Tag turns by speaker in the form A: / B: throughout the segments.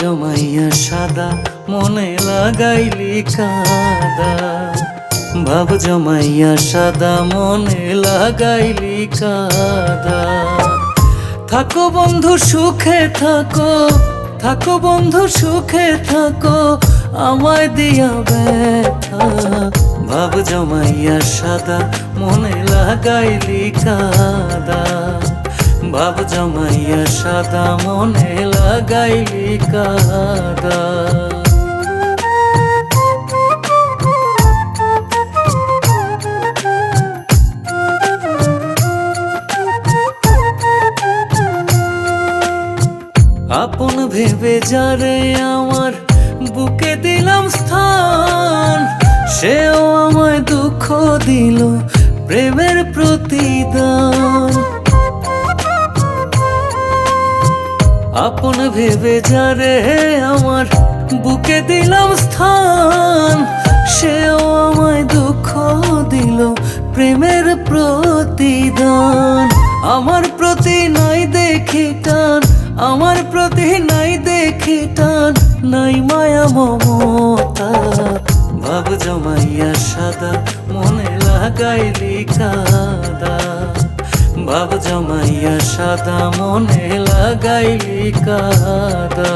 A: জমাইয়া সাদা মনে লাগাইলি কাদা, ভাব জমাইয়া সাদা মনে লাগাইলি কাদা। থাকো বন্ধু সুখে থাকো, থাকো বন্ধু সুখে থাকো, আমায় দিয়া ব্যথা। ভাব জমাইয়া সাদা মনে লাগাইলি কাদা, ভাব জমাইয়া সাদা মনে লাগাইলি কাদা। আপন ভেবে যারে আমার বুকে দিলাম স্থান, সেও আমায় দুঃখ দিল প্রেমের প্রতিদান। আপন ভেবে যারে আমার বুকে দিলাম স্থান, সেও আমায় দুঃখ দিল প্রেমের প্রতিদান। আমার প্রতি নাই দেখি টান, আমার প্রতি নাই দেখি টান, নাই মায়া মমতা। ভাব জমাইয়া সাদা মনে লাগাইলি কাদা, ভাব জমাইয়া সাদা মনে লাগাইলি কাদা।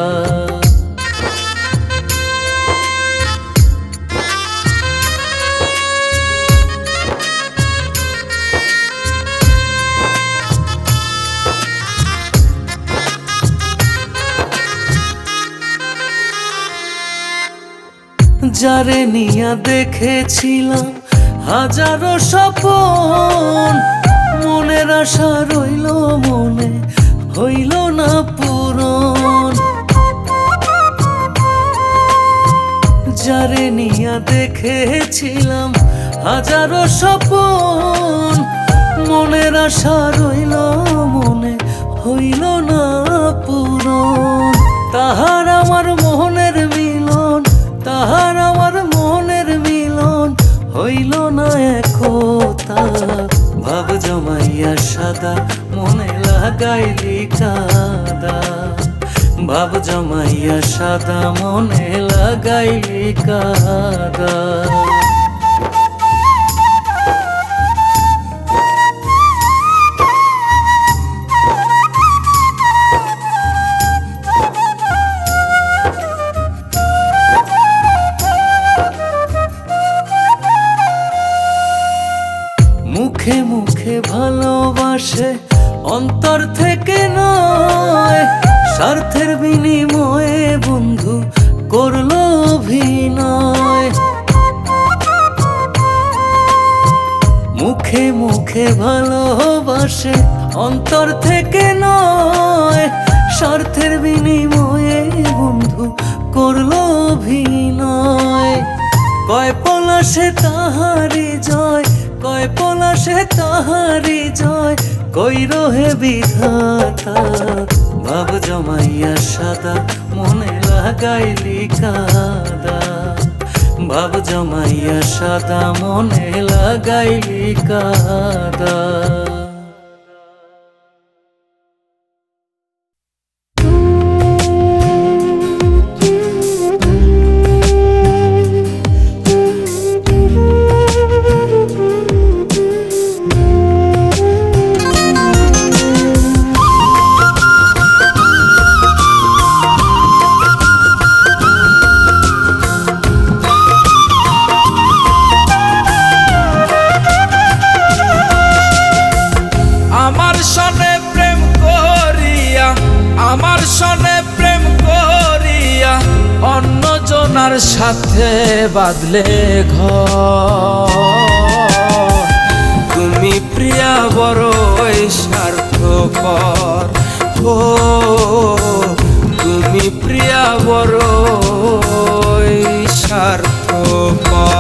A: যারে নিয়া দেখেছিলাম হাজারো স্বপন, মনের আশা রইল মনে হইল না পূরণ। যারে নিয়া দেখেছিলাম হাজারো স্বপন, মনের আশা রইল মনে হইল না পূরণ। তাহার আমার মোহনের মিলন, তাহার আমার মনের মিলন হইল না একতা। ভাব জমাইয়া সাদা মনে লাগাইলি কাদা, ভাব জমাইয়া সাদা মনে লাগাইলি কাদা। মুখে মুখে ভালোবাসে অন্তর থেকে নয়, স্বার্থের বিনিময়ে বন্ধু করলো অভিনয়। মুখে মুখে ভালোবাসে অন্তর থেকে নয়, স্বার্থের বিনিময়ে বন্ধু করলো অভিনয়। কয় পলাশে তাহারি জয়, কয় পলাশে তাহারি জয়, কই রহে বিধাতা। ভাব জমাইয়া সাদা মনে লাগাইলি কাদা, ভাব জমাইয়া সাদা মনে লাগাইলি কাদা।
B: অন্যজনার সাথে বাঁধলে ঘর, তুমি প্রিয়া বড়ই স্বার্থপর। ও তুমি প্রিয়া বড়ই স্বার্থপর।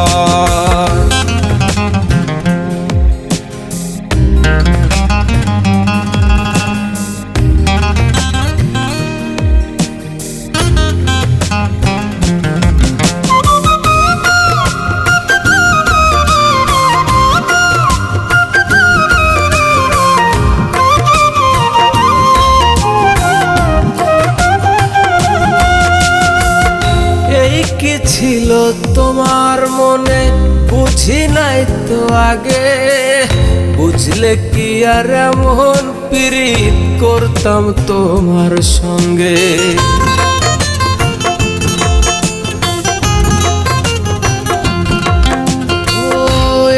B: ছিল তোমার মনে বুঝি নাই তো আগে, বুঝলে কি আর এমন পীড়িত করতাম তোমার সঙ্গে।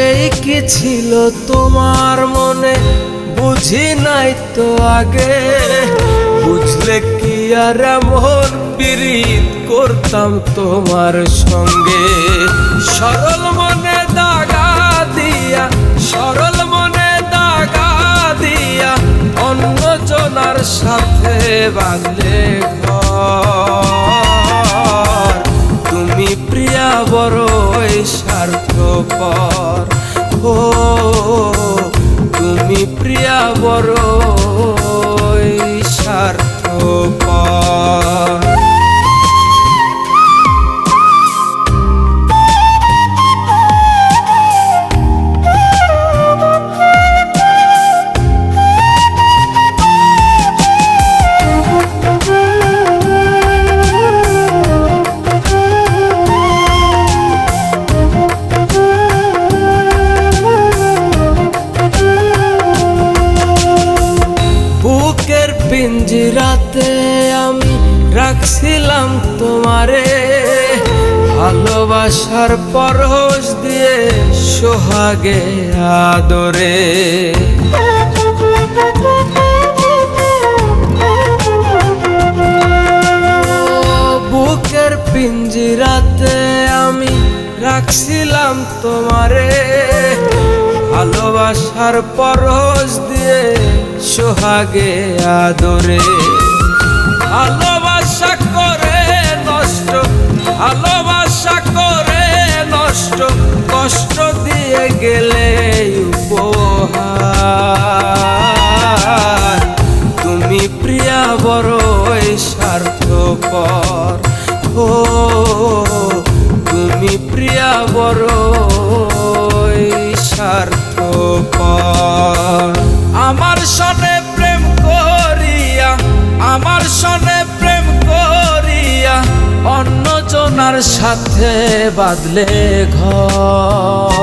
B: এই কি ছিল তোমার মনে বুঝি নাই তো আগে, বুঝলে কি আর এমন পীড়িত করতাম তোমার সঙ্গে। সরল মনে দাগা দিয়া, সরল মনে দাগা দিয়া অন্য জনার সাথে বাঁধলে ঘর। তুমি প্রিয়া বড়ই স্বার্থপর, ও তুমি প্রিয়া বড়ই স্বার্থপর। বুকের পিঞ্জিরাতে আমি রাখছিলাম তোমারে, ভালোবাসার পরশ দিয়ে সোহাগে আদরে। বুকের পিঞ্জিরাতে আমি রাখছিলাম তোমারে, ভালোবাসার পরশ দিয়ে সোহাগে আদরে। ভালোবাসা করে নষ্ট, ভালোবাসা করে নষ্ট, কষ্ট দিয়ে গেলে উপহার। তুমি প্রিয়া বড়ই স্বার্থপর, ও তুমি প্রিয়া বড়ই স্বার্থপর। আমার সনে প্রেম করিয়া, আমার সনে প্রেম করিয়া অন্য জনার সাথে বাঁধলে ঘর।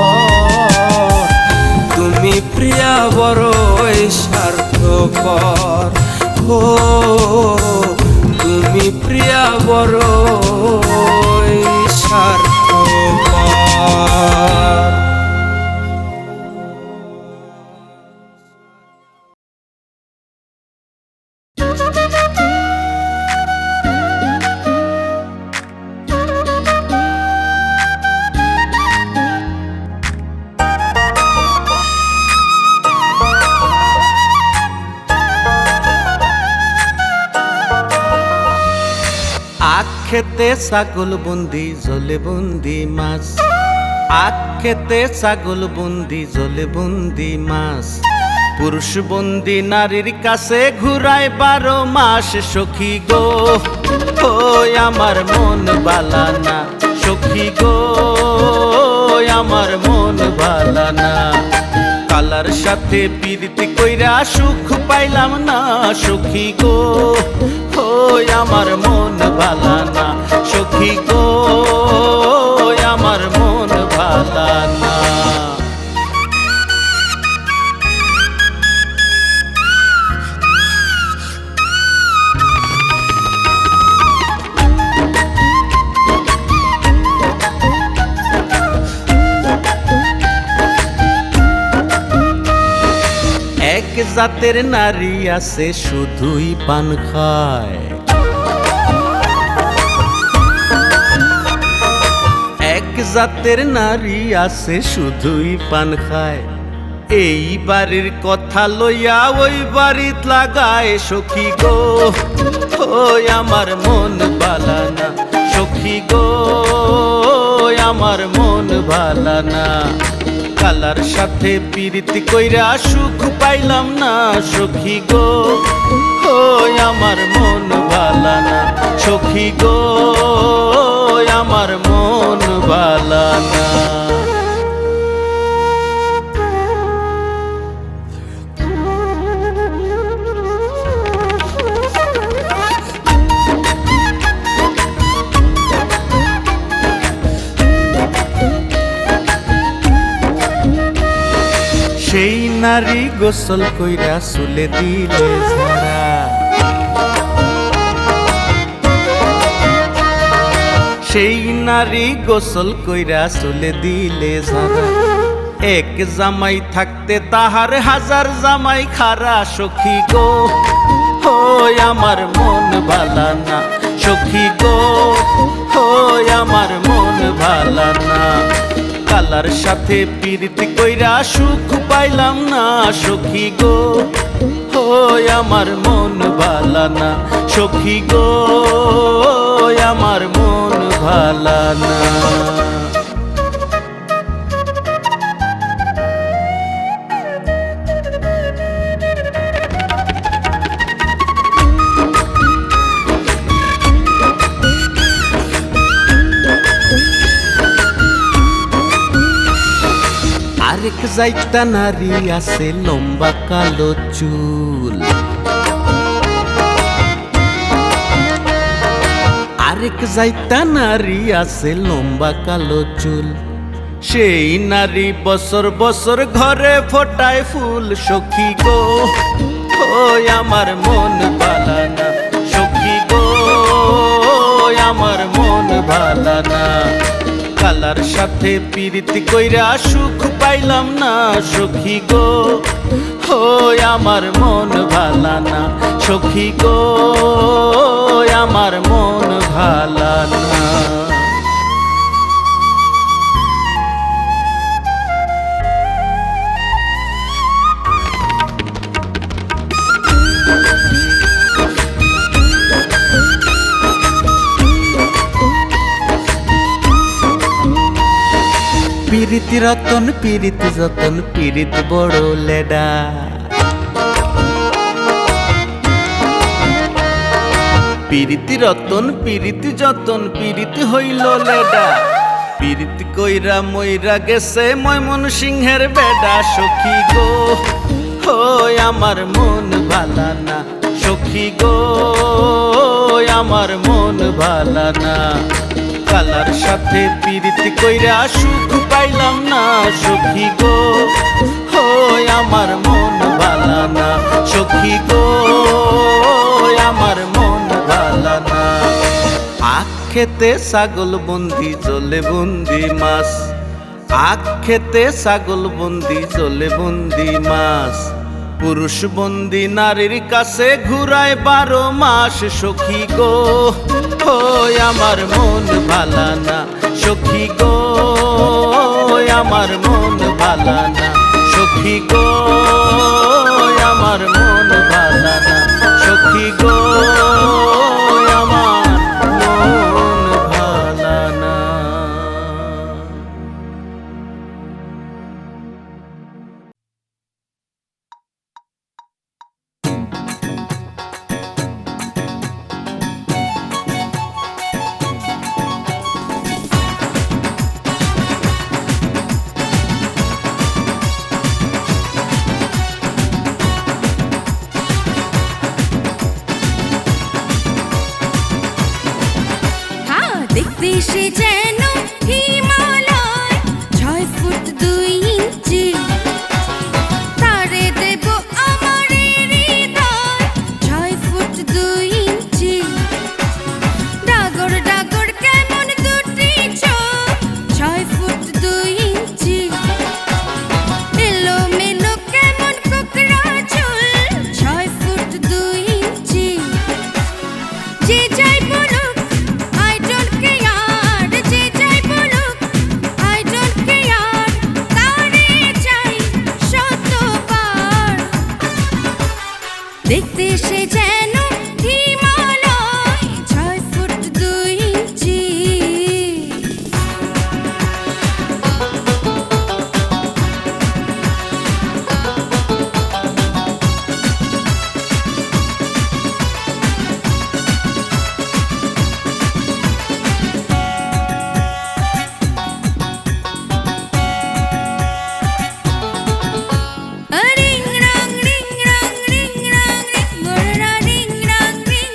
B: তুমি প্রিয়া বড়ই স্বার্থপর, ও তুমি প্রিয়া বড়ই স্বার্থপর।
C: আখ খেতে ছাগল বন্দি জলে বন্দি মাছ, আখ খেতে ছাগল বন্দি জলে বন্দি মাছ। পুরুষ বন্দি নারীর কাছে ঘুরায় 12 মাস। সখী গো ওই আমার মন বালা না, সখী গো আমার মন বালা না। কালার সাথে প্রীতি কইরা সুখ পাইলাম না, সখী গো ওই আমার মন বালা না, সখী গো আমার মন বালা না। এক জাতের নারী আছে শুধুই পান খায়, এক জাতের নারী আছে শুধুই পান খায়। এই বাড়ির কথা লইয়া ওই বাড়িত লাগায়, সখী গো ওই আমার মন বালা না, সখী গো আমার মন বালা না। কালার সাথে প্রীতি কইরা সুখ পাইলাম না, সখী গো ওই আমার মন বালা না, সখী গো আমার মন বালা না। নারী গোসল কইরা চুলে দিলে ঝাড়া, সেই নারী গোসল কইরা চুলে দিলে ঝাড়া। এক জামাই থাকতে তাহার হাজার জামাই খারা, সখী গো হয় আমার মন ভালা না, সখী গো হয় আমার মন ভালা না। কালার সাথে পিরিতি কইরা সুখ পাইলাম না, সখী গো হয় আমার মন ভালা না, সখী গো আমার মন ভালা না। আরেক যাইতা নারী আছে লম্বা কালো চুল, আরেক যাইতা নারী আছে লম্বা কালো চুল, সেই নারী বছর বছর ঘরে ফোটায় ফুল, সখী গো ওই আমার মন ভালা না, সখী গো আমার মন ভালা না। কালার সাথে পিরিতি কইরা সুখ পাইলাম না, সখী গো ওই আমার মন ভালা না, সখী গো আমার মন ভালা না। পিরিতি রতন পিরিতি যতন পিরিত বড় লেডা, পিরিতি রতন পিরিতি যতন পিরিতি হইল লেডা। পিরিতি কইরা মইরা গেছে ময়মন সিংহের বেডা, সখী গো হয় আমার মন ভালা না, সখী গো আমার মন ভালা না। কালার সাথে পিরিতি কইরা সুখ পাইলাম না, সখী গো হয় আমার মন ভালা না, সখী গো আমার মন ভালা না। আখ খেতে ছাগল বন্দি জলে বন্দি মাছ, আখ খেতে ছাগল বন্দি জলে বন্দি মাছ, পুরুষ বন্দি নারীর কাছে ঘুরায় 12 মাস, সখী গো হয় আমার মন ভালা না, সখী গো আমার মন ভালা না, সখী গো আমার মন ভালা না, সখী গো আমার মন ভালা না।
D: দেখতে সে যেন হিমালয় 6 ফুট 2 ইঞ্চি, তারে দেব আমার হৃদয় 6 ফুট 2 ইঞ্চি। ডাগর ডাগর কেমন দুটি চোখ 6 ফুট 2 ইঞ্চি, এলো মেলো কেমন কোকড়া চুল 6 ফুট 2 ইঞ্চি। যে যাই বলুক I don't care, যে যাই বলুক I don't care, তারে চাই শতবার। দেখতে সে যেন হিমালয় 6 ফুট 2 ইঞ্চি। রিং রাং রিং রাং রিং রাং রিং, মোরা রিং রাং রিং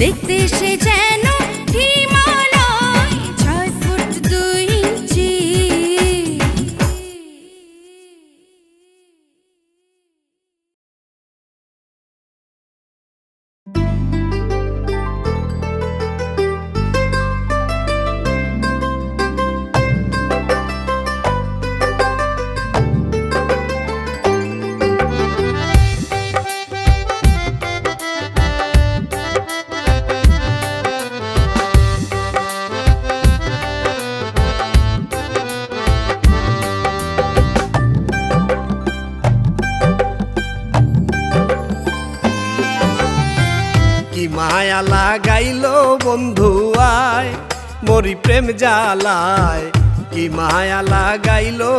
D: দেখতে সে যেন হিমালয় 6 ফুট 2 ইঞ্চি।
C: কি মায়া লাগাইলো বন্ধু আয় মরি প্রেম জ্বালায়, কি মায়া লাগাইলো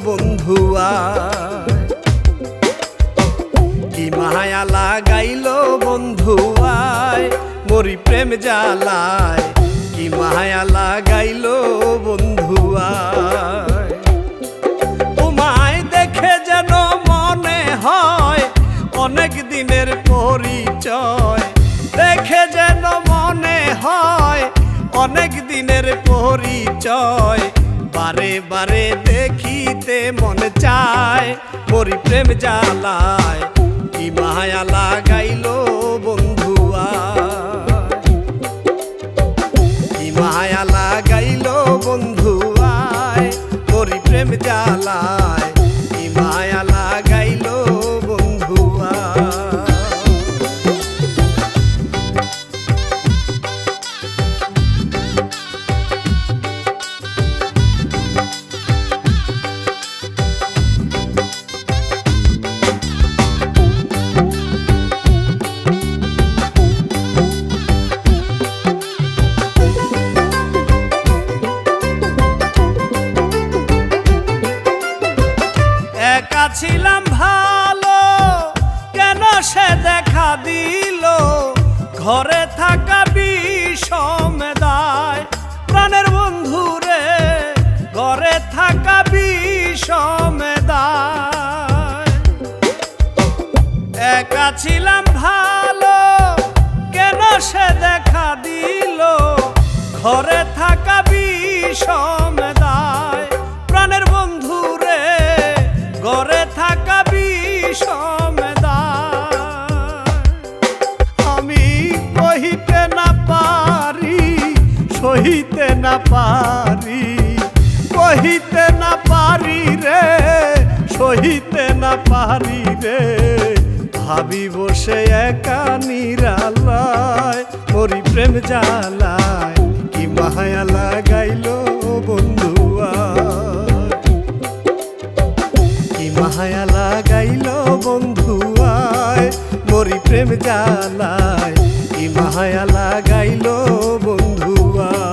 C: বন্ধু আয়, কি মায়া লাগাইলো বন্ধু আয় মরি প্রেম জ্বালায়, কি মায়া লাগাইলো বন্ধু আয়। তোমায় দেখে যেন মনে হয় অনেক দিনের পরিচয়, দেখে যেন মনে হয় অনেক দিনের পরিচয়, বারে বারে দেখিতে মনে চায় মরি প্রেম জ্বালায়, কি মায়া লাগাইলো বন্ধু আয়, কি মায়া লাগাইলো বন্ধু আয় মরি প্রেম জ্বালায়, কি মায়া লাগাইলো বন্ধু আয়। একা ছিলাম ভালো কেন সে দেখা দিল, ঘরে থাকা বিষম দায় প্রাণের বন্ধু রে, ঘরে থাকা বিষম দায়। একা ছিলাম ভালো কেন সে দেখা দিল, ঘরে থাকা বিষম দায় প্রাণের বন্ধু রে, ঘরে থাকা বিষম দায়। আমি কহিতে না পারি সহিতে না পারি, কহিতে না পারি রে সহিতে না পারি রে, ভাবি বসে একা নিরালায় মরি প্রেম জ্বালায়, কি মায়া লাগাইলো বন্ধু আয়, কি মায়া লাগাইলো বন্ধু আয় মরি প্রেম জ্বালায়, কি মায়া লাগাইলো বন্ধু আয়।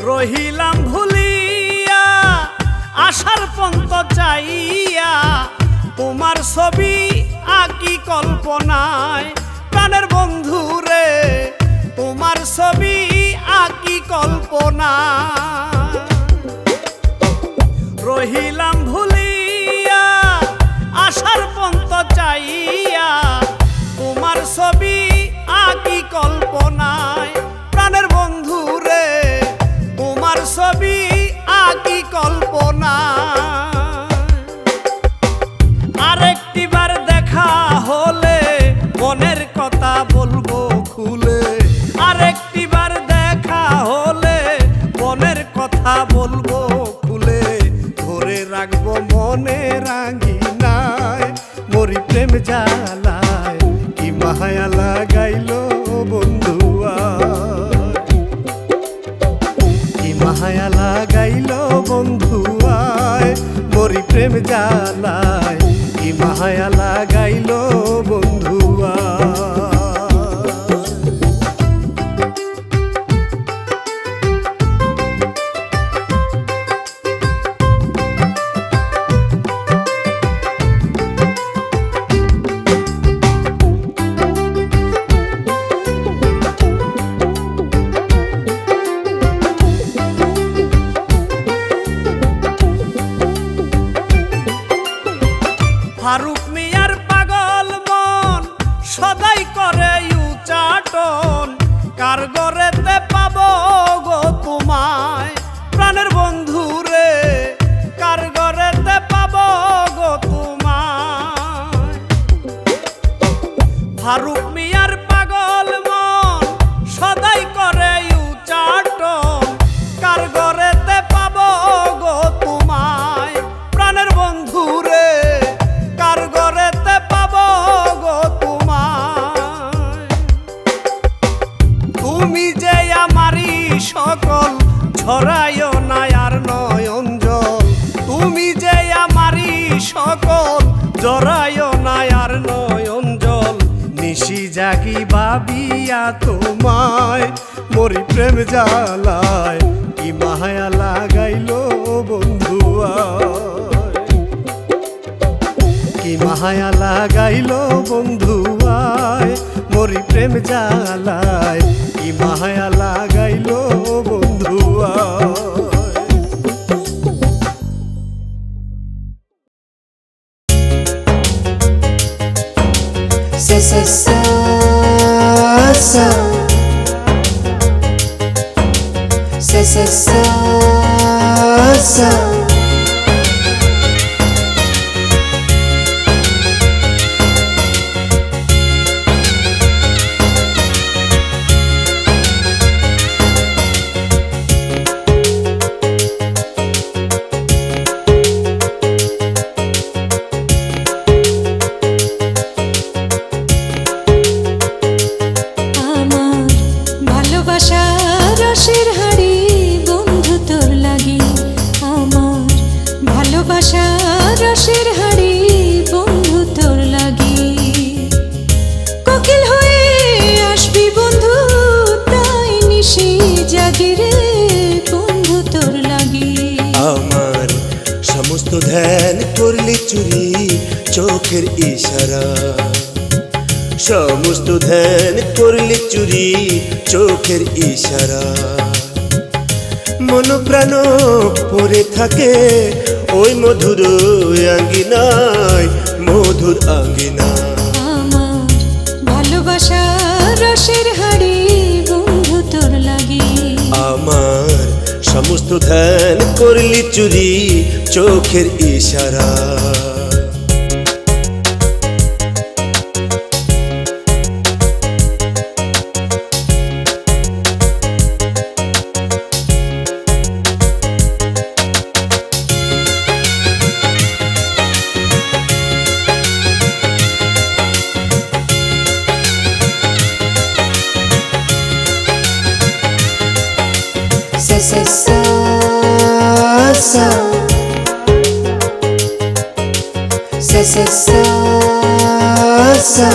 C: রহিলাম ভুলিয়া আশার পন্ত চাইয়া, তোমার ছবি আঁকি কল্পনায় প্রাণের বন্ধু রে, তোমার ছবি আঁকি কল্পনায়। রহিলাম ভুলিয়া আশার পন্ত চাইয়া, তোমার ছবি আঁকি কল্পনায় প্রাণের বন্ধু রে, তোমার ছবি আঁকি কল্পনা। আরেকটি বার দেখা হলে মনের কথা বলবো খুলে, আরেকটি বার দেখা হলে মনের কথা বলবো খুলে, ধরে রাখবো মনে রাঙিনায় মরি প্রেম জ্বালায়, কি মায়া লাগাইলো বন্ধু আয়, কি মায়া লাগাইলো বন্ধু আয় মরি প্রেম জ্বালায়, কি মায়া লাগাইলো বন্ধু আয়। সকল ঝরায়ও না আর নয়ন জল তুমি যে আমারই সকল জরায়ও না আর নয়ন জল নিশি জাগি ভাবিয়া তোমায় মরি প্রেম জ্বালায় কি মায়া লাগাইলো বন্ধু আয় কি মায়া লাগাইলো বন্ধু আয় মরি প্রেম জ্বালায় কি মায়া লাগাইলো বন্ধু আয়
E: sa sa sa sa sa sa sa sa
D: আমার ভালোবাসা রসের হাড়ি বন্ধু তোর লাগি আমার ভালোবাসা রসের হাড়ি বন্ধু তোর লাগি কোকিল হয়ে আসবি বন্ধু তাই নিশি জাগি রে বন্ধু তোর লাগি
F: আমার সমস্ত ধ্যান করলি চুরি চোখের ইশারা সমস্ত ধ্যান করলি চুরি চোখের ইশারা মন প্রাণ পড়ে থাকে ওই মধুর আঙ্গিনায় মধুর আঙ্গিনা
D: আমার ভালোবাসা রসের হাড়ি বন্ধু তোর লাগি
F: আমার সমস্ত ধ্যান করলি চুরি চোখের ইশারা
E: sa sa sa sa sa sa sa sa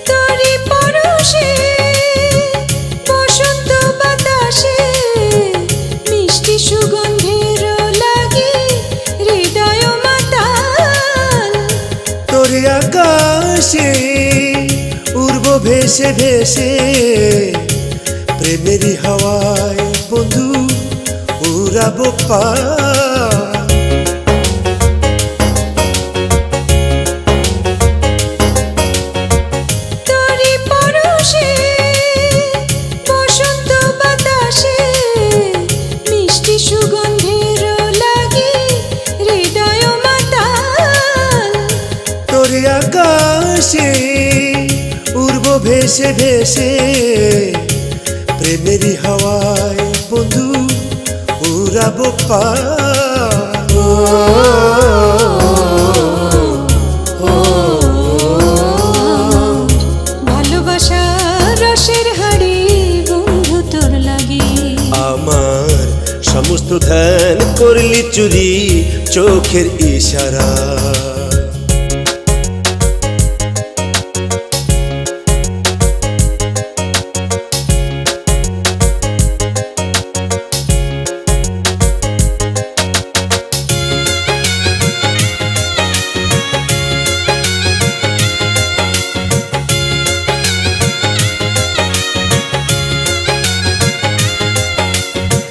D: তোরি পরশে বসন্ত বাতাসে মিষ্টি সুগন্ধের লাগি হৃদয় মাতাল
F: তোরে আকাশে উড়ব ভেসে ভেসে প্রেমেরই হাওয়ায় বন্ধু উড়াবো পা
D: তোরি পরশে বসন্ত বাতাসে মিষ্টি সুগন্ধের লাগি হৃদয় মাতাল
F: তোরে আকাশে উড়ব ভেসে ভেসে প্রেমেরই হাওয়ায় বন্ধু উড়াবো পা
D: ভালোবাসা রসের হাড়ি বন্ধু তোর লাগি
F: আমার সমস্ত ধ্যান করলি চুরি চোখের ইশারা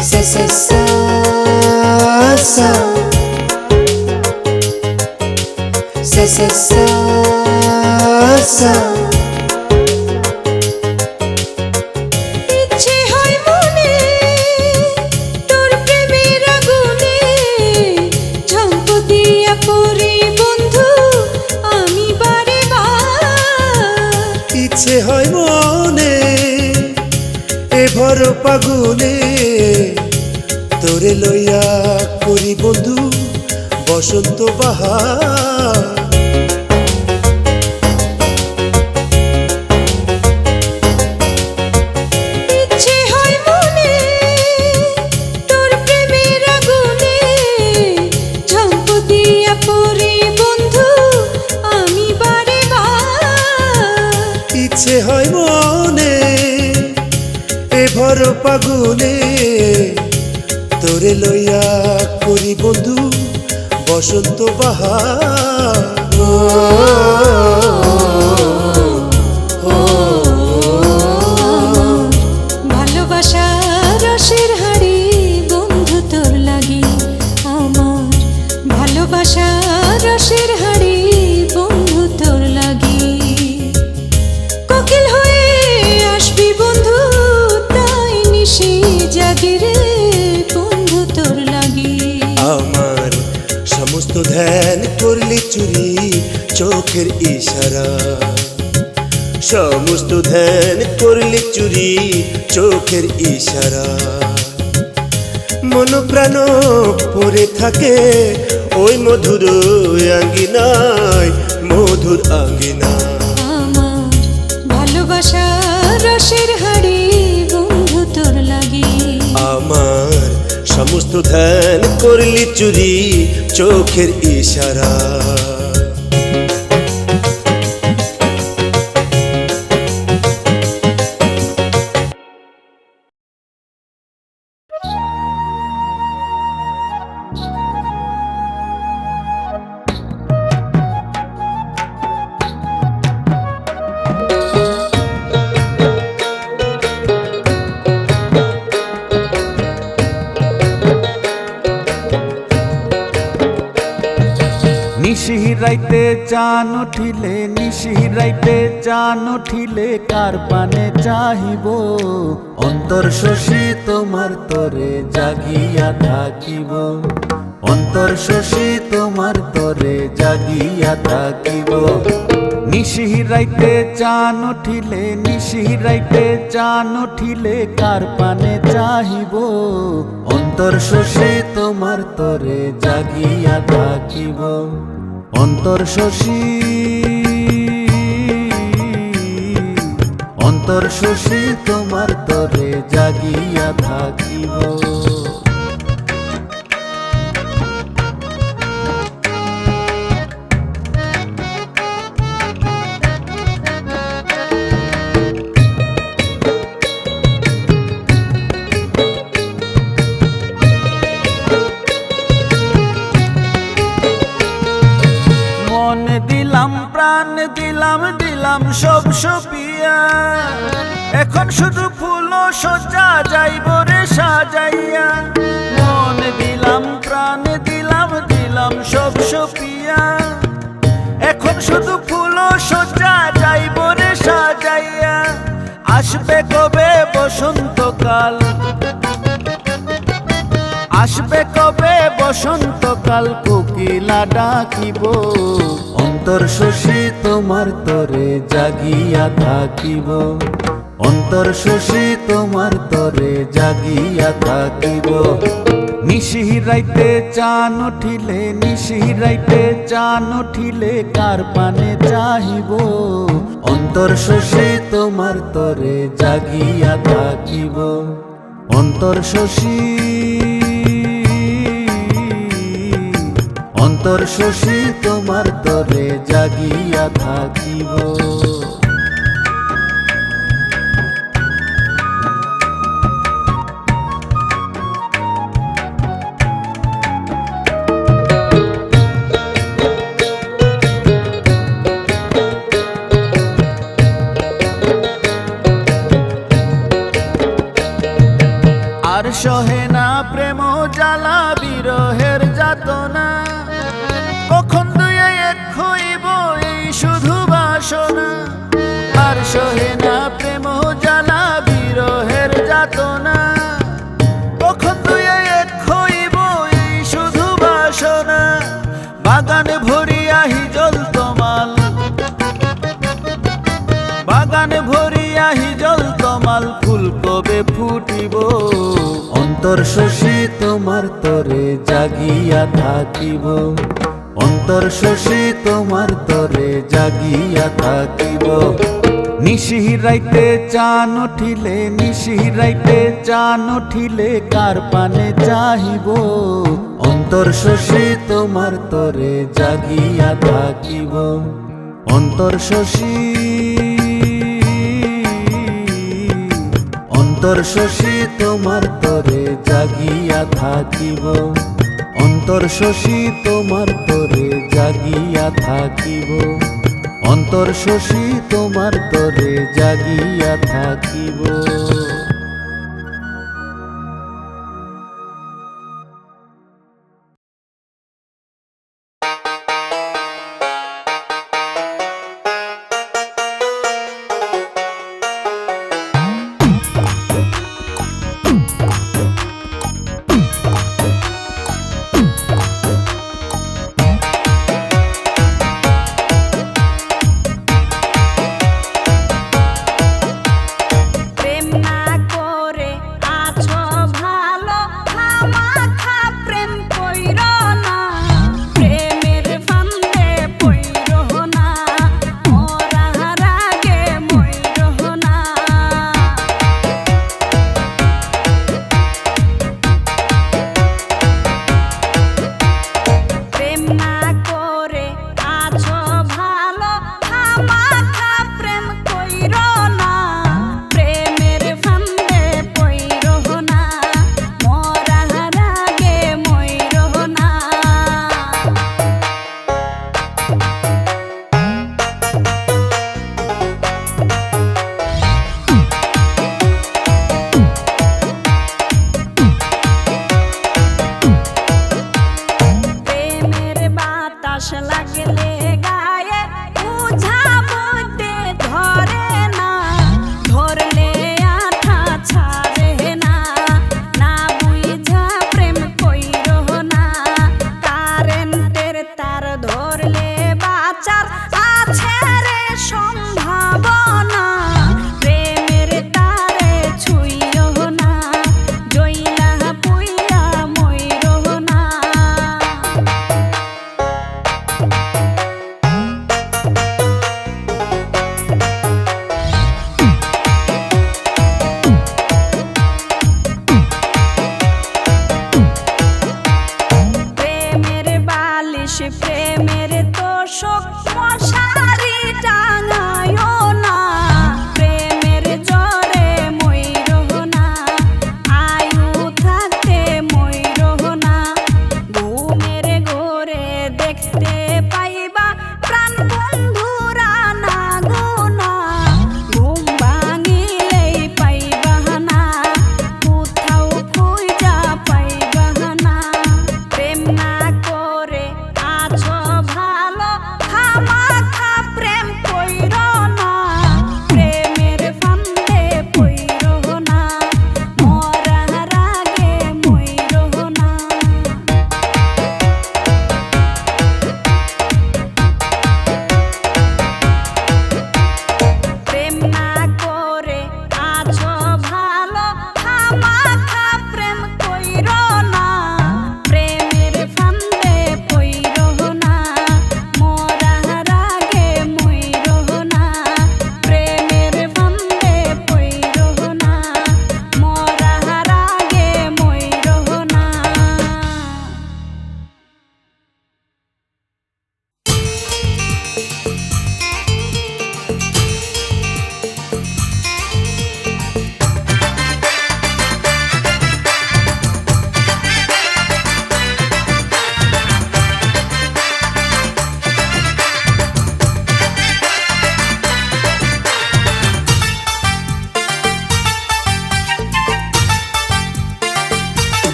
E: sa sa sa sa sa sa sa sa
D: ইচ্ছে হয় মনে তোর প্রেমের আগুনে ঝম্প দিয়া পড়ি বন্ধু আমি বারে বার
F: ইচ্ছে হয় মনে এ ভর পাগুনে তোরে লইয়া করি বন্ধু বসন্ত বাহার হয় মনে এ ভর পাগুনে তোরে লইয়া করি বন্ধু বসন্ত বাহার
D: ভালোবাসা রসের হাড়ি বন্ধু তোর লাগি আমার ভালোবাসা রসের হাড়ি বন্ধু তোর লাগি কোকিল হয়ে আসবি বন্ধু তাই নিশি জাগি রে বন্ধু তোর লাগি
F: আমার সমস্ত ধ্যান করলি চুরি চোখের ইশারা সমস্ত ধ্যান করলি চুরি চোখের ইশারা মন প্রাণ পড়ে থাকে ওই মধুর আঙ্গিনায় মধুর আঙ্গিনা
D: আমার ভালোবাসা রসের হাড়ি বন্ধু তোর লাগি
F: আমার সমস্ত ধ্যান করলি চুরি চোখের ইশারা
C: নিশিরাইতে চান উঠিলে নিশিরাইতে চান উঠিলে কার পানে চাহিব অন্তর শশী তোমার তরে জাগিয়া থাকিব অন্তর শশী তোমার তরে জাগিয়া থাকিব নিশিরাইতে চান উঠিলে নিশিরাইতে চান উঠিলে কার পানে চাহিব অন্তর শশী তোমার তরে জাগিয়া থাকিব অন্তর শশী অন্তর শশী তোমার তরে জাগিয়া থাকিব প্রাণ দিলাম দিলাম সব সপিয়া এখন শুধু ফুল সজ্জা যাইব রে সাজাইয়া মন দিলাম প্রাণ দিলাম দিলাম সব সপিয়া এখন শুধু ফুল সজ্জা যাইব রে সাজাইয়া আসবে কবে বসন্তকাল আসবে কবে বসন্তকাল কোকিলা ডাকিব অন্তর শশী তোমার তরে জাগিয়া থাকিব অন্তর শশী তোমার তরে জাগিয়া থাকিব নিশিরাইতে চান উঠিলে নিশিরাইতে চান উঠিলে কার পানে চাহিব অন্তর শশী তোমার তরে জাগিয়া থাকিব অন্তর শশী অন্তর শশী তোমার তরে জাগিয়া থাকিব আর সহে না প্রেম জ্বালা বিরহের যাতনা কখন দুয়ে এক হইব এই শুধু বাসনা আর সহে না প্রেম জ্বালা বিরহের যাতনা কখন দুয়ে এক হইব এই শুধু বাসনা বাগানে ভরিয়া হিজল তমাল বাগানে ভরিয়া হিজল তমাল ফুল কবে ফুটিব অন্তর শশী তোমার তরে জাগিয়া থাকিব অন্তর শশী তোমার তরে জাগিয়া থাকিব নিশিরাইতে চান উঠিলে নিশিরাইতে চান উঠিলে কার পানে চাহিব অন্তর শশী তোমার তরে জাগিয়া থাকিব অন্তর শশী অন্তর শশী তোমার তরে জাগিয়া থাকিব, অন্তর শশী তোমার তরে জাগিয়া থাকিব, অন্তর শশী তোমার তরে জাগিয়া থাকিব।
D: প্রেম না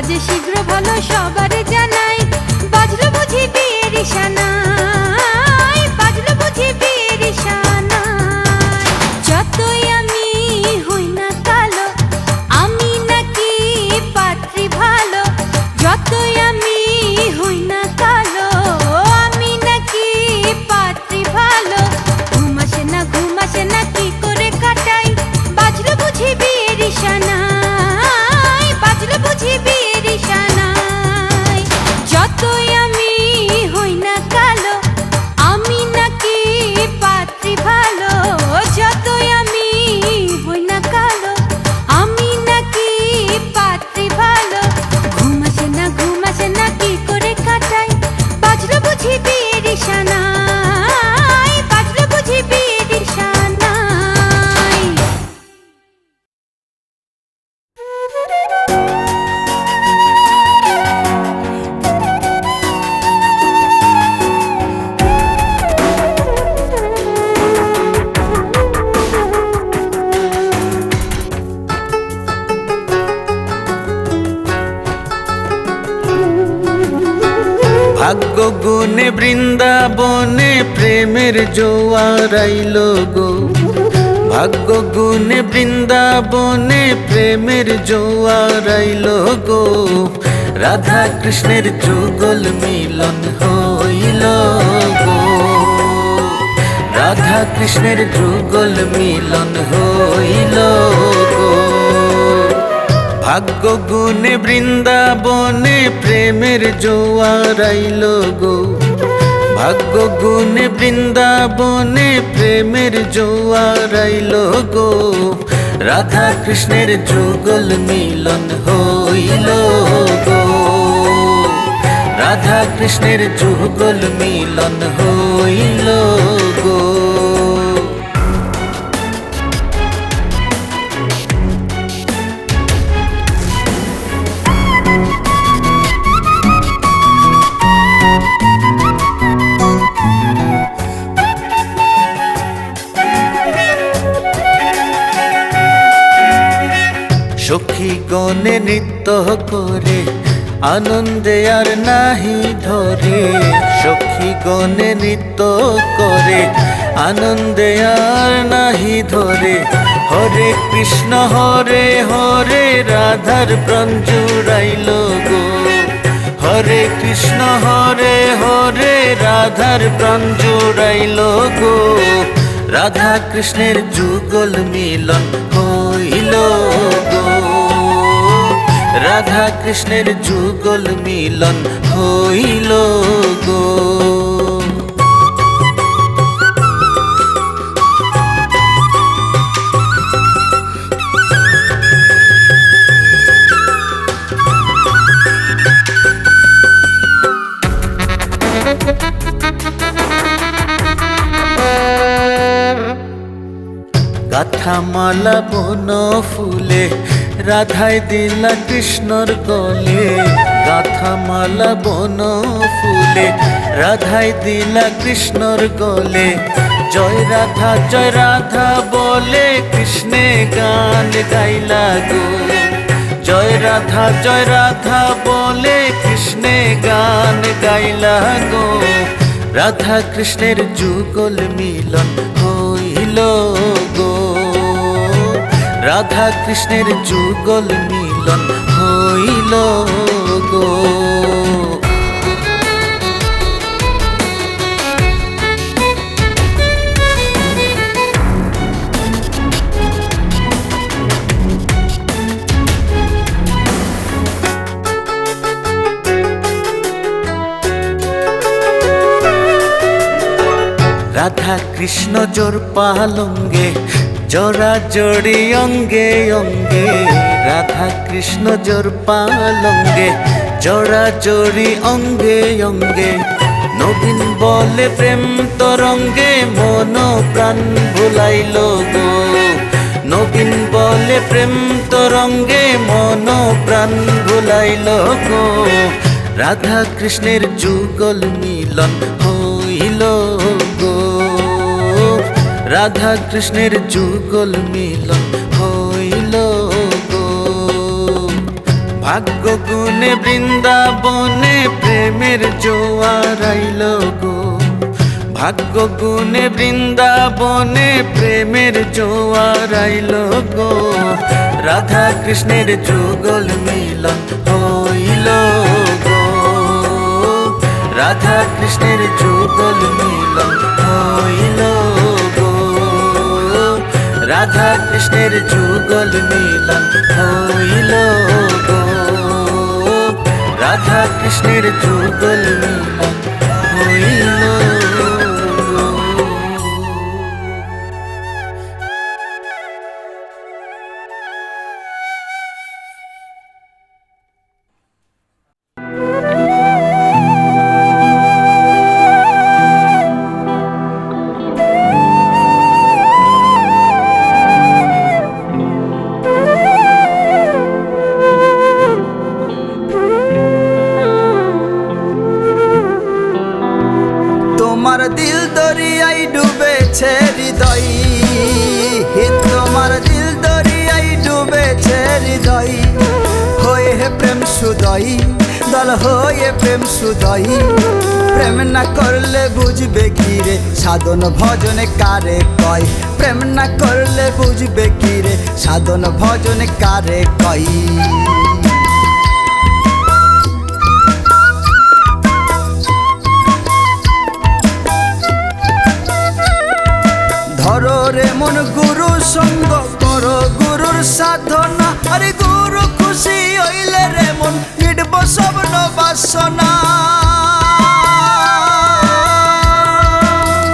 D: কাজে শীঘ্র ভালো সবার জানাই বাজলো বুঝি বিয়ের সানাই বাজলো বুঝি বিয়ের সানাই যতই আমি হই না কালো আমি নাকি পাত্রী ভালো যতই আমি হই না কালো আমি নাকি পাত্রী ভালো ঘুম আসে না কি করে কাটাই বাজলো বুঝি বিয়ের সানাই বাজলো বুঝি বিয়ের সানাই যতই আমি হই না কালো আমি নাকি পাত্রী ভালো যতই আমি হই না কালো আমি নাকি পাত্রী ভালো ঘুম আসে না কি করে কাটাই বাজলো বুঝি বিয়ের সানাই বাজলো বুঝি বিয়ের সানাই
C: ভাগ্য গুনে বৃন্দাবনে প্রেমের জোয়ার আইলো গো ভাগ্য গুনে বৃন্দাবনে প্রেমের জোয়ার আইলো গো রাধা কৃষ্ণের যুগল মিলন হইল গো রাধা কৃষ্ণের যুগল মিলন হইল গো ভাগ্য গুনে বৃন্দাবনে প্রেমের জোয়ার আইলো গো ভাগ্য গুনে বৃন্দাবনে প্রেমের জোয়ার আইলো গো রাধা কৃষ্ণের যুগল মিলন হইল গো রাধা কৃষ্ণের যুগল মিলন হইল গো সখী গনে নৃত্য করে আনন্দে আর নাহি ধরে সখী গনে নৃত্য করে আনন্দে আর নাহি ধরে হরে কৃষ্ণ হরে হরে রাধার প্রাণ জুড়াইল গো হরে কৃষ্ণ হরে হরে রাধার প্রাণ জুড়াইল গো রাধা কৃষ্ণের যুগল মিলন হইল গো রাধা কৃষ্ণের যুগল মিলন হইল গো গাথা মালা বন ফুলে রাধাই দিলা কৃষ্ণর গলে গাথা মালা বন ফুলে রাধাই দিলা কৃষ্ণর গলে জয় রাধা বলে কৃষ্ণে গান গাইলা গো জয় রাধা বলে কৃষ্ণে গান গাইলা গো রাধা কৃষ্ণের যুগল মিলন হইল গো রাধা কৃষ্ণের যুগল মিলন হইল গো রাধা কৃষ্ণ জোর পালঙ্গে জোড়া জড়ি অঙ্গে অঙ্গে রাধা কৃষ্ণ জোর পালঙ্গে জোড়া জড়ি অঙ্গে অঙ্গে নবীন বলে প্রেম তরঙ্গে মন প্রাণ ভুলাইল গো নবীন বলে প্রেম তরঙ্গে মন প্রাণ ভুলাইল গো রাধা কৃষ্ণের যুগল মিলন হইল গো রাধা কৃষ্ণের যুগল মিলন হইল গো ভাগ্য গুণে বৃন্দাবনে প্রেমের জোয়ার আইল গো, ভাগ্য গুণে বৃন্দাবনে প্রেমের জোয়ার আইল গো, রাধা কৃষ্ণের যুগল মিলন হইল গো, রাধা কৃষ্ণের যুগল মিলন হইল গো, রাধা কৃষ্ণের যুগল মিলন হইল গো, রাধা কৃষ্ণের যুগল মিলন হইল গো।
G: তোমার দিল দরিয়ায় ডুবেছে হৃদয়, তোমার দিল দরিয়ায় ডুবেছে হৃদয়, হয়ে প্রেম সুদয় দল হয়ে প্রেম সুদয়, প্রেম না করলে বুঝবে কি রে সাধন ভজন কারে কয়, প্রেম না করলে বুঝবে কি রে সাধন ভজন কারে কয়। ধরো রে মন গুরু সঙ্গ করো গুরুর সাধনা, আরে গুরু খুশি হইলে রে মন মিটব স্বপ্ন বাসনা।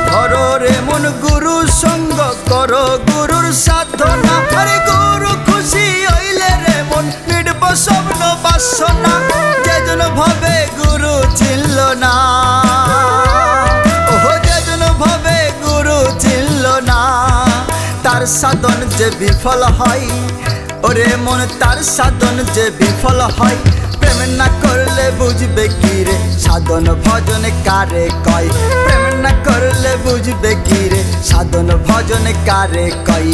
G: ধরো রে মন গুরু সঙ্গ করো গুরুর সাধনা, আরে গুরু খুশি হইলে রে মন মিটব স্বপ্ন বাসনা। যেজন ভাবে গুরু চিনল না, তার সাধন যে বিফল হয়, ওরে মন তার সাধন যে বিফল হয়, প্রেম না করলে বুঝবে কি রে সাধন ভজন কারে কয়, প্রেম না করলে বুঝবে কি রে সাধন ভজন কারে কয়।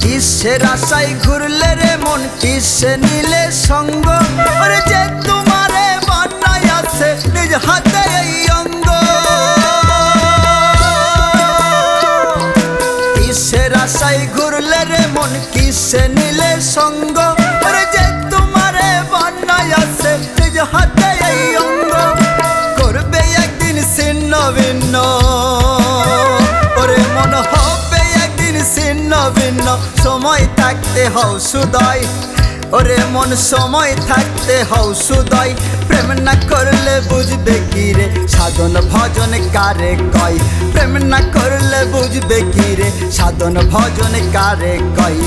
G: কিসের আশায় ঘুরলে রে মন কিসে নিলে সঙ্গ, ওরে যে তোমারে বানাই আছে নিজ হাতে এই অঙ্গ। কিসের আশায় ঘুরলে রে মন কিসে নিলে সঙ্গ, ওরে যে তোমারে বানাই আছে নিজ হাতে এই অঙ্গ। করবে একদিন ছিন্ন ভিন্ন, ওরে মন হবে একদিন ছিন্ন ভিন্ন, সময় থাকতে হও সুদয়, ওরে মন সময় থাকতে হও সুদয়, প্রেম না করলে বুঝবে কি রে সাধন ভজন কারে কয়, প্রেম না করলে বুঝবে কি রে সাধন ভজন কারে কয়।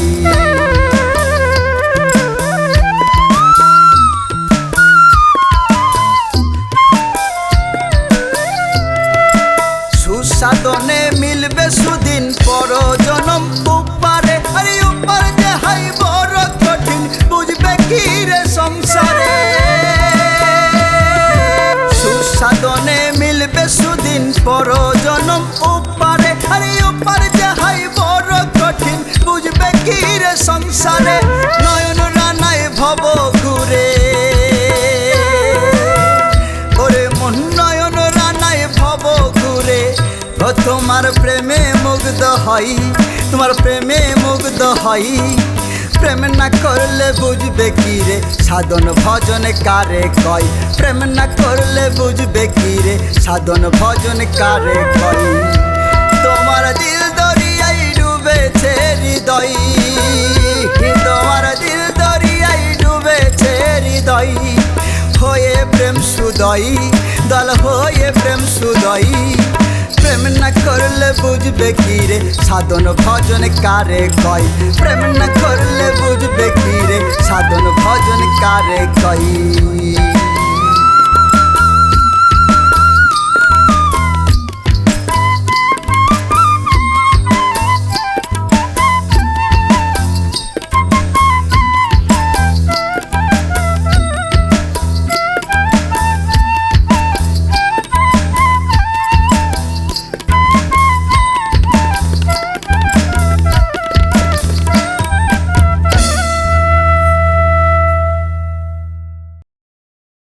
G: সুসাধনে মিলবে সুদিন পর জনম উপারে, আরে উপার যে হাই বড় কঠিন বুঝবে কি রে সংসারে। সুসাধনে মিলবে সুদিন পর জনম উপারে, আরে উপার যে হাই বড় কঠিন বুঝবে কি রে সংসারে। নয়ন রানায় ভব ঘুরে, ওরে মন নয়ন রানায় ভব ঘুরে, তোমার প্রেমে মুগ্ধ হই, তোমার প্রেমে মুগ্ধ হই, প্রেম না করলে বুঝবে কি রে সাধন ভজন কারে কয়, প্রেম না করলে বুঝবে কি রে সাধন ভজন কারে কয়। তোমার দিল দরিয়ায় ডুবেছে হৃদয়, তোমার দিল দরিয়ায় ডুবেছে হৃদয়, হয়ে প্রেম সুদয় দল হয়ে প্রেম সুদয়, প্রেম না করলে বুঝবে কি রে সাধন ভজন কারে কয়, প্রেম না করলে বুঝবে কি রে সাধন ভজন কারে কয়।